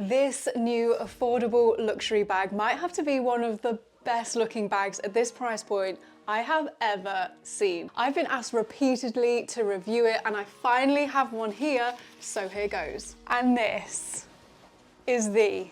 This new affordable luxury bag might have to be one of the best looking bags at this price point I have ever seen. I've been asked repeatedly to review it and I finally have one here, so here goes. And this is the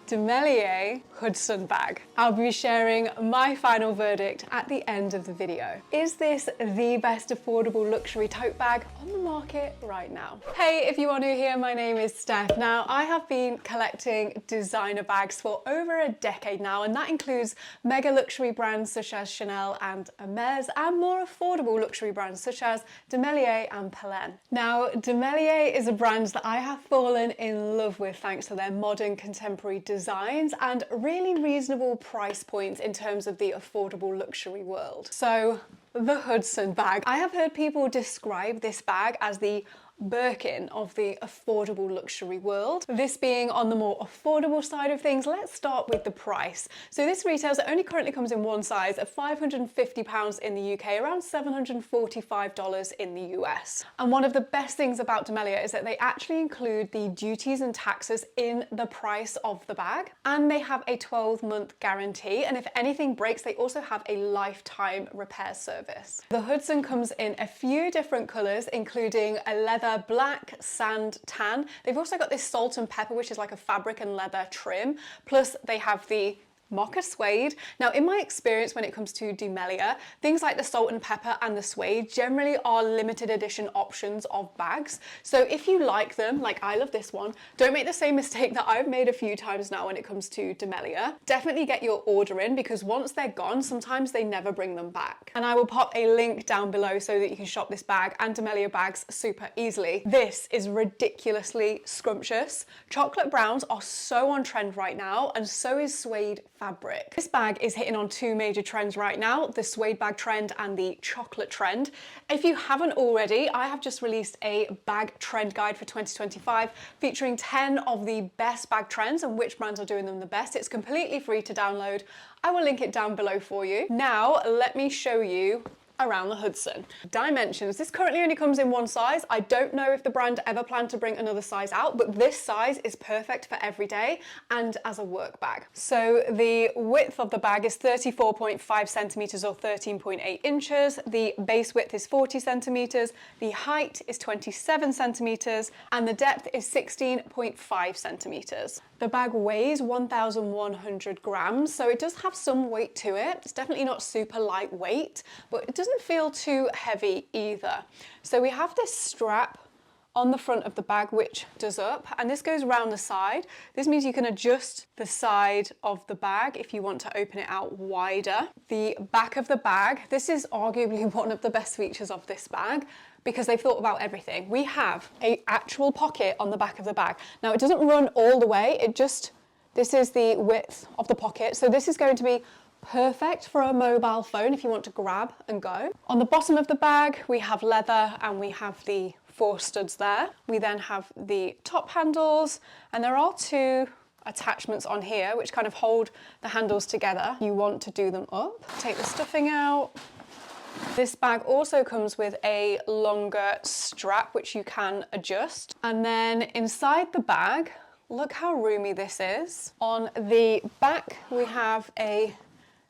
JEWELLERY Hudson bag. I'll be sharing my final verdict at the end of the video. Is this the best affordable luxury tote bag on the market right now? Hey, if you are new here, my name is Steph. Now, I have been collecting designer bags for over a decade now, and that includes mega luxury brands such as Chanel and Hermes, and more affordable luxury brands such as JEWELLERY and Pelen. Now, JEWELLERY is a brand that I have fallen in love with thanks to their modern contemporary designs and really reasonable price points in terms of the affordable luxury world. So the Hudson bag. I have heard people describe this bag as the Birkin of the affordable luxury world. This being on the more affordable side of things, let's start with the price. So this retails, it only currently comes in one size of £550 in the UK, around $745 in the US. And one of the best things about JEWELLERY is that they actually include the duties and taxes in the price of the bag, and they have a 12-month guarantee, and if anything breaks, they also have a lifetime repair service. The Hudson comes in a few different colours, including a leather black, sand, tan. They've also got this salt and pepper, which is like a fabric and leather trim. Plus they have the mocha suede. Now, in my experience when it comes to JEWELLERY, things like the salt and pepper and the suede generally are limited edition options of bags. So if you like them, like I love this one, don't make the same mistake that I've made a few times now when it comes to JEWELLERY. Definitely get your order in, because once they're gone, sometimes they never bring them back. And I will pop a link down below so that you can shop this bag and JEWELLERY bags super easily. This is ridiculously scrumptious. Chocolate browns are so on trend right now, and so is suede fabric. This bag is hitting on two major trends right now, the suede bag trend and the chocolate trend. If you haven't already, I have just released a bag trend guide for 2025 featuring 10 of the best bag trends and which brands are doing them the best. It's completely free to download. I will link it down below for you. Now, let me show you around the Hudson. Dimensions. This currently only comes in one size. I don't know if the brand ever planned to bring another size out, but this size is perfect for every day and as a work bag. So the width of the bag is 34.5 centimeters or 13.8 inches. The base width is 40 centimeters. The height is 27 centimeters and the depth is 16.5 centimeters. The bag weighs 1,100 grams, so it does have some weight to it. It's definitely not super lightweight, but it doesn't feel too heavy either. So we have this strap on the front of the bag which does up, and this goes around the side. This means you can adjust the side of the bag if you want to open it out wider. The back of the bag, this is arguably one of the best features of this bag, because they've thought about everything. We have an actual pocket on the back of the bag. Now, it doesn't run all the way, this is the width of the pocket, so this is going to be perfect for a mobile phone if you want to grab and go. On the bottom of the bag, we have leather and we have the 4 studs there. We then have the top handles, and there are 2 attachments on here which kind of hold the handles together. You want to do them up. Take the stuffing out. This bag also comes with a longer strap which you can adjust. And then inside the bag, look how roomy this is. On the back, we have a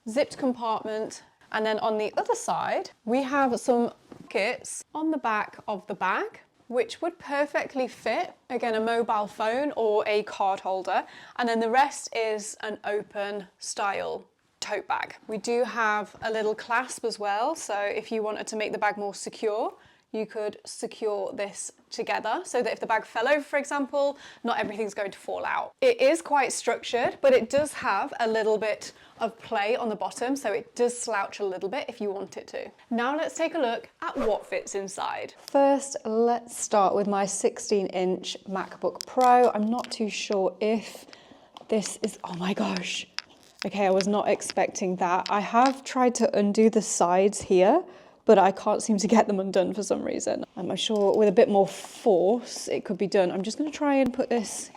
zipped compartment, and then on the other side we have some pockets on the back of the bag which would perfectly fit, again, a mobile phone or a card holder, and then the rest is an open style tote bag. We do have a little clasp as well, so if you wanted to make the bag more secure, you could secure this together so that if the bag fell over, for example, not everything's going to fall out. It is quite structured, but it does have a little bit of play on the bottom, so it does slouch a little bit if you want it to. Now let's take a look at what fits inside. First, let's start with my 16-inch MacBook Pro. I'm not too sure if this is, oh my gosh. Okay, I was not expecting that. I have tried to undo the sides here, but I can't seem to get them undone for some reason. I'm sure with a bit more force, it could be done. I'm just gonna try and put this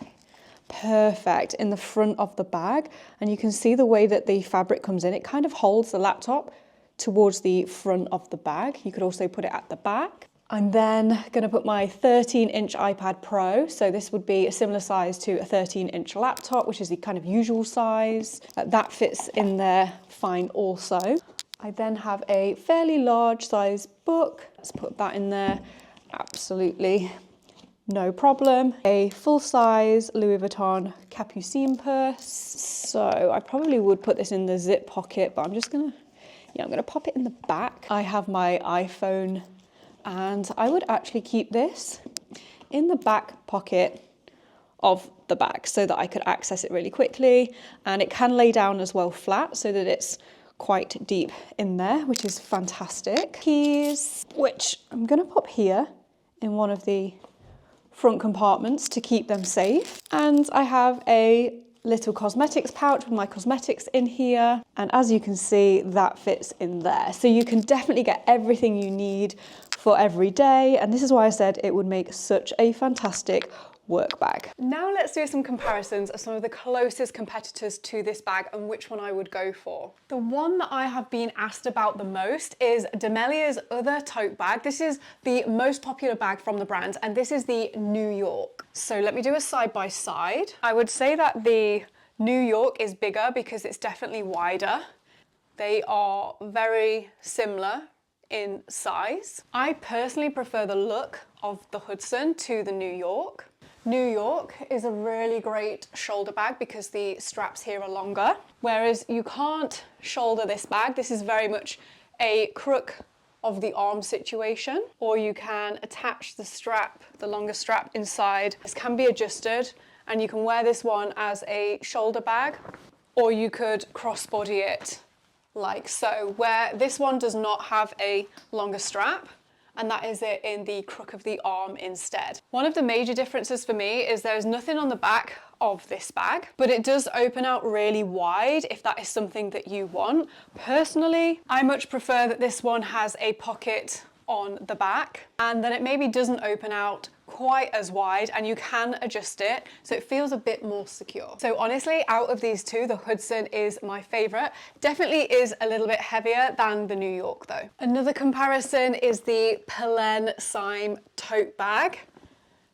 perfect in the front of the bag. And you can see the way that the fabric comes in. It kind of holds the laptop towards the front of the bag. You could also put it at the back. I'm then going to put my 13-inch iPad Pro. So this would be a similar size to a 13-inch laptop, which is the kind of usual size. That fits in there fine also. I then have a fairly large size book. Let's put that in there. Absolutely no problem. A full-size Louis Vuitton Capucine purse. So I probably would put this in the zip pocket, but I'm gonna pop it in the back. I have my iPhone, and I would actually keep this in the back pocket of the bag so that I could access it really quickly. And it can lay down as well flat so that it's quite deep in there, which is fantastic. Keys, which I'm gonna pop here in one of the front compartments to keep them safe. And I have a little cosmetics pouch with my cosmetics in here. And as you can see, that fits in there. So you can definitely get everything you need for every day. And this is why I said it would make such a fantastic work bag. Now let's do some comparisons of some of the closest competitors to this bag and which one I would go for. The one that I have been asked about the most is Demelia's other tote bag. This is the most popular bag from the brand, and this is the New York. So let me do a side by side. I would say that the New York is bigger because it's definitely wider. They are very similar in size. I personally prefer the look of the Hudson to the New York. New York is a really great shoulder bag because the straps here are longer, whereas you can't shoulder this bag. This is very much a crook of the arm situation, or you can attach the strap, the longer strap inside. This can be adjusted, and you can wear this one as a shoulder bag, or you could crossbody it like so, where this one does not have a longer strap, and that is it in the crook of the arm instead. One of the major differences for me is there's nothing on the back of this bag, but it does open out really wide if that is something that you want. Personally, I much prefer that this one has a pocket on the back and then it maybe doesn't open out quite as wide, and you can adjust it so it feels a bit more secure. So honestly, out of these two, the Hudson is my favorite. Definitely is a little bit heavier than the New York though. Another comparison is the Pelen Syme tote bag.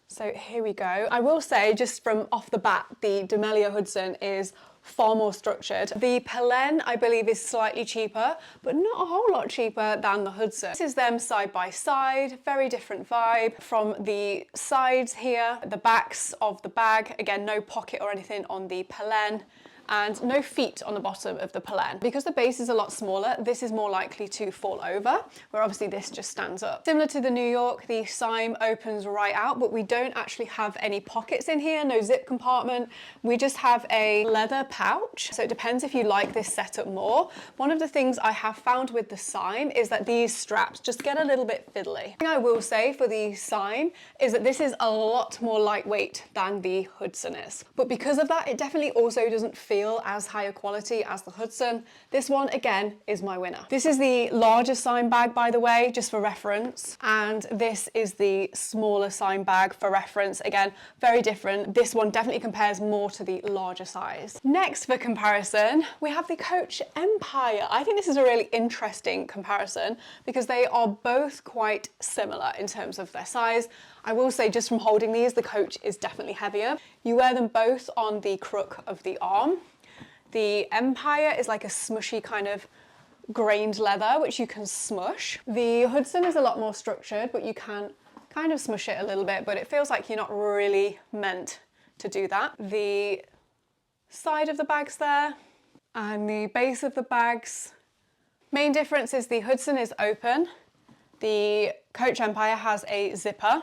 So here we go. I will say just from off the bat, the Demelia Hudson is far more structured. The Pelen, I believe, is slightly cheaper, but not a whole lot cheaper than the Hudson. This is them side by side, very different vibe. From the sides here, the backs of the bag, again, no pocket or anything on the Pelen, and no feet on the bottom of the Pelen. Because the base is a lot smaller, this is more likely to fall over, where obviously this just stands up. Similar to the New York, the Syme opens right out, but we don't actually have any pockets in here, no zip compartment. We just have a leather pouch. So it depends if you like this setup more. One of the things I have found with the Syme is that these straps just get a little bit fiddly. The thing I will say for the Syme is that this is a lot more lightweight than the Hudson is. But because of that, it definitely also doesn't feel as higher quality as the Hudson. This one, again, is my winner. This is the larger Syme bag, by the way, just for reference. And this is the smaller Syme bag for reference. Again, very different. This one definitely compares more to the larger size. Next for comparison, we have the Coach Empire. I think this is a really interesting comparison because they are both quite similar in terms of their size. I will say just from holding these, the Coach is definitely heavier. You wear them both on the crook of the arm. The Empire is like a smushy kind of grained leather, which you can smush. The Hudson is a lot more structured, but you can kind of smush it a little bit, but it feels like you're not really meant to do that. The side of the bags there and the base of the bags. Main difference is the Hudson is open. The Coach Empire has a zipper.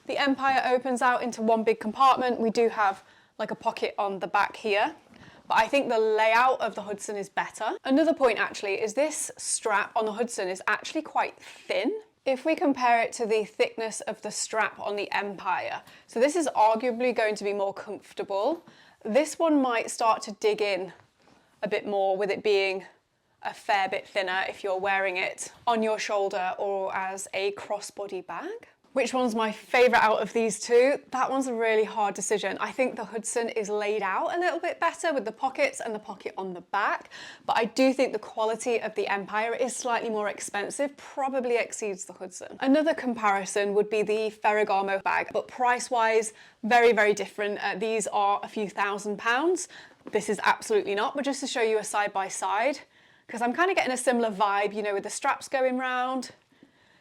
The Empire opens out into one big compartment. We do have like a pocket on the back here, but I think the layout of the Hudson is better. Another point actually is this strap on the Hudson is actually quite thin if we compare it to the thickness of the strap on the Empire. So this is arguably going to be more comfortable. This one might start to dig in a bit more with it being a fair bit thinner if you're wearing it on your shoulder or as a crossbody bag. Which one's my favorite out of these two? That one's a really hard decision. I think the Hudson is laid out a little bit better with the pockets and the pocket on the back, but I do think the quality of the Empire is slightly more expensive, probably exceeds the Hudson. Another comparison would be the Ferragamo bag, but price-wise, very, very different. These are a few £1,000s. This is absolutely not, but just to show you a side by side, because I'm kind of getting a similar vibe, you know, with the straps going round.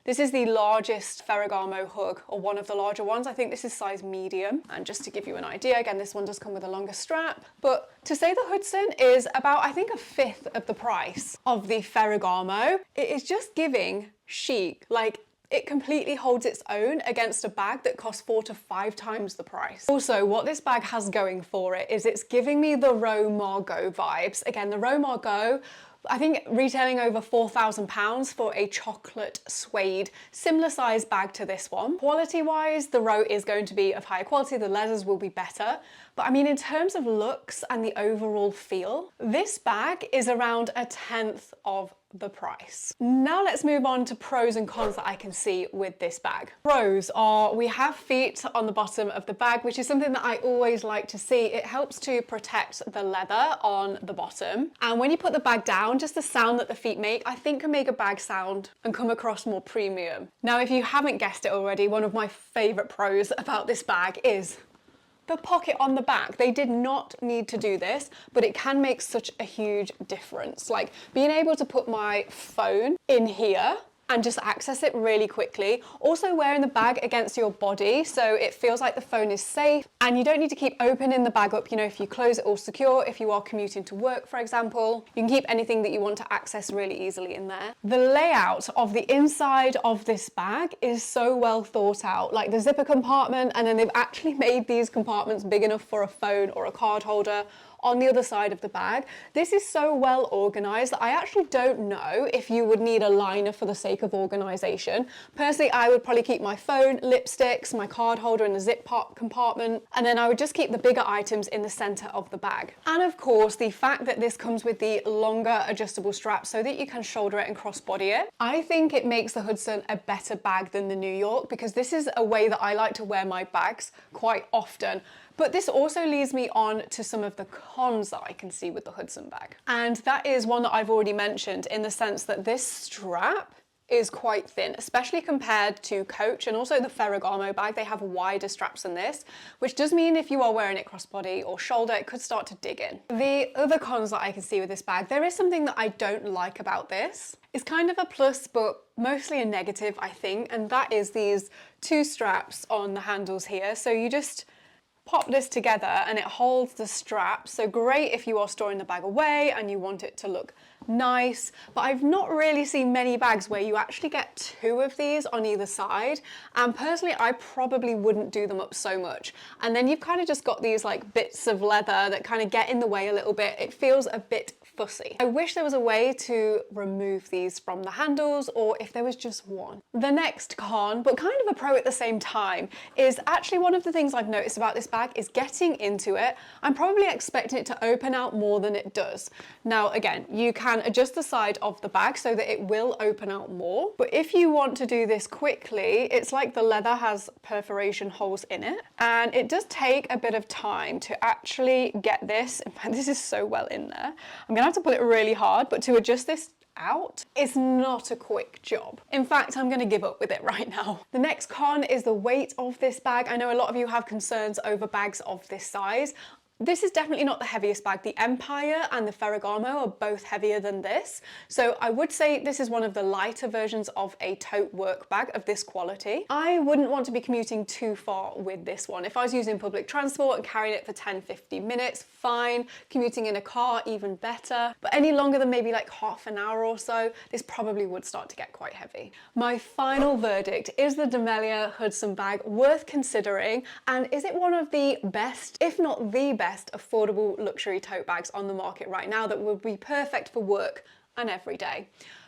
This is the largest Ferragamo hug, or one of the larger ones. I think this is size medium. And just to give you an idea, again, this one does come with a longer strap. But to say the Hudson is about, I think, a fifth of the price of the Ferragamo, it is just giving chic. Like, it completely holds its own against a bag that costs 4 to 5 times the price. Also, what this bag has going for it is it's giving me the Row Margot vibes. Again, the Row Margot, I think retailing over £4,000 for a chocolate suede, similar size bag to this one. Quality-wise, the Row is going to be of higher quality, the leathers will be better. But I mean, in terms of looks and the overall feel, this bag is around a tenth of the price. Now let's move on to pros and cons that I can see with this bag. Pros are, we have feet on the bottom of the bag, which is something that I always like to see. It helps to protect the leather on the bottom. And when you put the bag down, just the sound that the feet make, I think can make a bag sound and come across more premium. Now, if you haven't guessed it already, one of my favorite pros about this bag is the pocket on the back. They did not need to do this, but it can make such a huge difference. Like being able to put my phone in here and just access it really quickly. Also wearing the bag against your body so it feels like the phone is safe and you don't need to keep opening the bag up, you know, if you close it all secure, if you are commuting to work, for example, you can keep anything that you want to access really easily in there. The layout of the inside of this bag is so well thought out, like the zipper compartment, and then they've actually made these compartments big enough for a phone or a card holder on the other side of the bag. This is so well organized that I actually don't know if you would need a liner for the sake of organization. Personally, I would probably keep my phone, lipsticks, my card holder in the zip compartment, and then I would just keep the bigger items in the center of the bag. And of course, the fact that this comes with the longer adjustable strap so that you can shoulder it and crossbody it, I think it makes the Hudson a better bag than the New York, because this is a way that I like to wear my bags quite often. But this also leads me on to some of the cons that I can see with the Hudson bag. And that is one that I've already mentioned, in the sense that this strap is quite thin, especially compared to Coach and also the Ferragamo bag. They have wider straps than this, which does mean if you are wearing it crossbody or shoulder, it could start to dig in. The other cons that I can see with this bag, there is something that I don't like about this. It's kind of a plus, but mostly a negative, I think, and that is these two straps on the handles here. So you just pop this together and it holds the strap. So great if you are storing the bag away and you want it to look nice, but I've not really seen many bags where you actually get two of these on either side, and personally I probably wouldn't do them up so much. And then you've kind of just got these like bits of leather that kind of get in the way a little bit. It feels a bit fussy. I wish there was a way to remove these from the handles, or if there was just one. The next con, but kind of a pro at the same time, is actually one of the things I've noticed about this bag is getting into it. I'm probably expecting it to open out more than it does. Now again, you can adjust the side of the bag so that it will open out more, but if you want to do this quickly, it's like the leather has perforation holes in it, and it does take a bit of time to actually get this. In fact, this is so well in there. I'm gonna have to pull it really hard, but to adjust this out, it's not a quick job. In fact, I'm gonna give up with it right now. The next con is the weight of this bag. I know a lot of you have concerns over bags of this size. This is definitely not the heaviest bag. The Empire and the Ferragamo are both heavier than this. So I would say this is one of the lighter versions of a tote work bag of this quality. I wouldn't want to be commuting too far with this one. If I was using public transport and carrying it for 10-15 minutes, fine. Commuting in a car, even better. But any longer than maybe like half an hour or so, this probably would start to get quite heavy. My final verdict is the Demelia Hudson bag worth considering, and is it one of the best, if not the best, affordable luxury tote bags on the market right now that would be perfect for work and every day?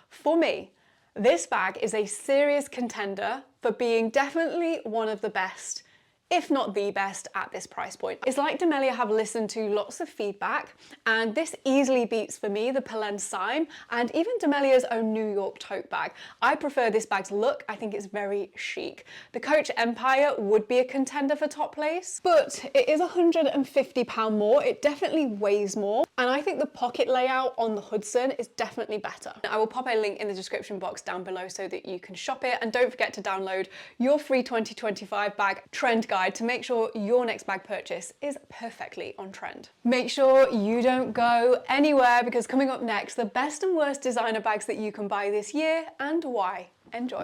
For me, this bag is a serious contender for being definitely one of the best, if not the best at this price point. It's like Demelia have listened to lots of feedback, and this easily beats for me the Pelen Sign and even Demelia's own New York tote bag. I prefer this bag's look. I think it's very chic. The Coach Empire would be a contender for top place, but it is £150 more. It definitely weighs more, and I think the pocket layout on the Hudson is definitely better. I will pop a link in the description box down below so that you can shop it, and don't forget to download your free 2025 bag trend guide to make sure your next bag purchase is perfectly on trend. Make sure you don't go anywhere, because coming up next, the best and worst designer bags that you can buy this year and why. Enjoy.